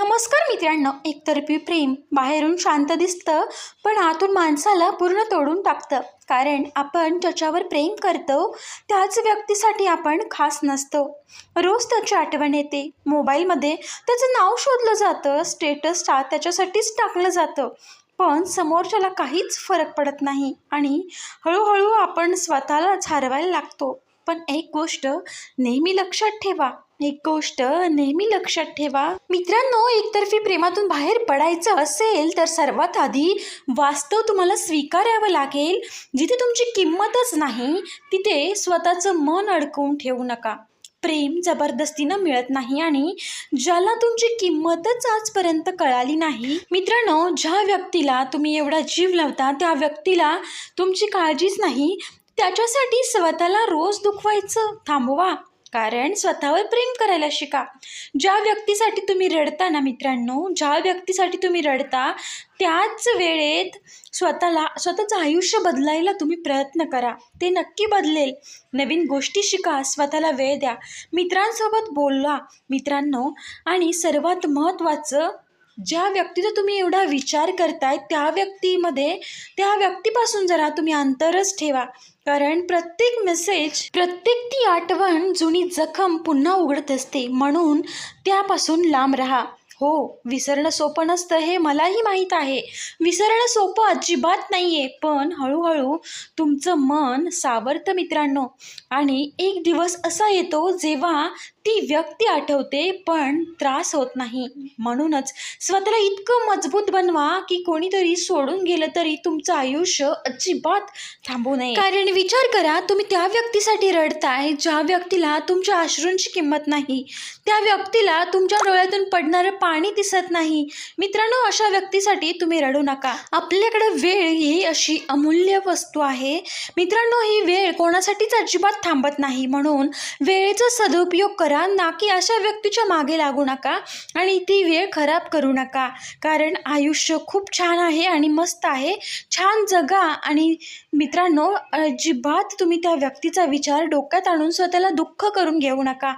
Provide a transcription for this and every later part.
नमस्कार मित्रांनो, एकतर्फी प्रेम बाहेरून शांत दिसतं पण आतून माणसाला पूर्ण तोडून टाकतं. कारण आपण ज्याच्यावर प्रेम करतो त्याच व्यक्तीसाठी आपण खास नसतो. रोज त्याची आठवण येते, मोबाईलमध्ये त्याचं नाव शोधलं जातं, स्टेटस त्याच्यासाठीच टाकलं जातं, पण समोरच्याला काहीच फरक पडत नाही आणि हळूहळू आपण स्वतःलाच हरवायला लागतो. पण एक गोष्ट नेहमी लक्षात ठेवा मित्रांनो, एकतर्फी प्रेमातून बाहेर पडायचं असेल तर सर्वात आधी वास्तव तुम्हाला स्वीकारावं लागेल. जिथे तुमची किंमतच नाही तिथे स्वतःचं मन अडकवून ठेवू नका. प्रेम जबरदस्तीनं मिळत नाही आणि ज्याला तुमची किंमतच आजपर्यंत कळाली नाही, मित्रांनो, ज्या व्यक्तीला तुम्ही एवढा जीव लावता त्या व्यक्तीला तुमची काळजीच नाही, त्याच्यासाठी स्वतःला रोज दुखवायचं थांबवा. कारण स्वतःवर प्रेम करायला शिका. ज्या व्यक्तीसाठी तुम्ही रडता ना मित्रांनो, ज्या व्यक्तीसाठी तुम्ही रडता त्याच वेळेत स्वतःचं आयुष्य बदलायला तुम्ही प्रयत्न करा. ते नक्की बदलेल. नवीन गोष्टी शिका, स्वतःला वेळ द्या, मित्रांसोबत बोला मित्रांनो. आणि सर्वात महत्त्वाचं, ज्या व्यक्तीचा तुम्ही एवढा विचार करताय त्या व्यक्तीपासून जरा तुम्ही अंतरच ठेवा. कारण प्रत्येक मेसेज, प्रत्येक ती आठवण जुनी जखम पुन्हा उघडत असते, म्हणून त्यापासून लांब राहा. हो, विसरणं सोपं नसतं हे मलाही माहीत आहे. विसरणं सोपं अजिबात नाही आहे, पण हळूहळू तुमचं मन सावरतं मित्रांनो. आणि एक दिवस असा येतो जेव्हा ती व्यक्ती आठवते पण त्रास होत नाही. म्हणूनच स्वतःला इतकं मजबूत बनवा की कोणीतरी सोडून गेलं तरी तुमचं आयुष्य अजिबात थांबू नये. कारण विचार करा, तुम्ही त्या व्यक्तीसाठी रडताय ज्या व्यक्तीला तुमच्या अश्रूंची किंमत नाही, त्या व्यक्तीला तुमच्या डोळ्यातून पडणारं पाणी दिसत नाही. मित्रांनो, अशा व्यक्तीसाठी तुम्ही रडू नका. आपल्याकडे वेळ ही अशी अमूल्य वस्तू आहे मित्रांनो. ही वेळ कोणासाठीच अजिबात थांबत नाही, म्हणून वेळेचा सदुपयोग करा, ना की अशा व्यक्तीच्या मागे लागू नका आणि ती वेळ खराब करू नका. कारण आयुष्य खूप छान आहे आणि मस्त आहे, छान जगा. आणि मित्रांनो, अजिबात तुम्ही त्या व्यक्तीचा विचार डोक्यात आणून स्वतःला दुःख करून घेऊ नका.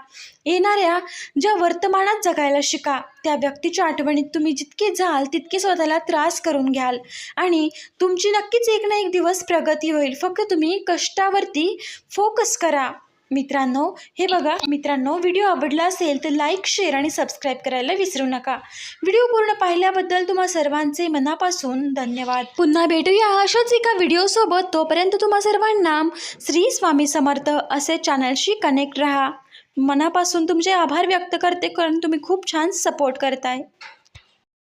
येणाऱ्या ज्या वर्तमानात जगायला शिका. त्या व्यक्तीच्या आठवणीत तुम्ही जितके जाल तितके स्वतःला त्रास करून घ्याल आणि तुमची नक्कीच एक ना एक दिवस प्रगती होईल. फक्त तुम्ही कष्टावरती फोकस करा मित्रांनो. हे बघा मित्रांनो, व्हिडिओ आवडला असेल तर लाईक, शेअर आणि सबस्क्राईब करायला विसरू नका. व्हिडिओ पूर्ण पाहिल्याबद्दल तुम्हा सर्वांचे मनापासून धन्यवाद. पुन्हा भेटूया अशाच एका व्हिडिओसोबत. तोपर्यंत तुम्हा सर्वांना श्री स्वामी समर्थ असे चॅनलशी कनेक्ट राहा. मनापासून तुमचे आभार व्यक्त करते, कारण तुम्ही खूप छान सपोर्ट करताय.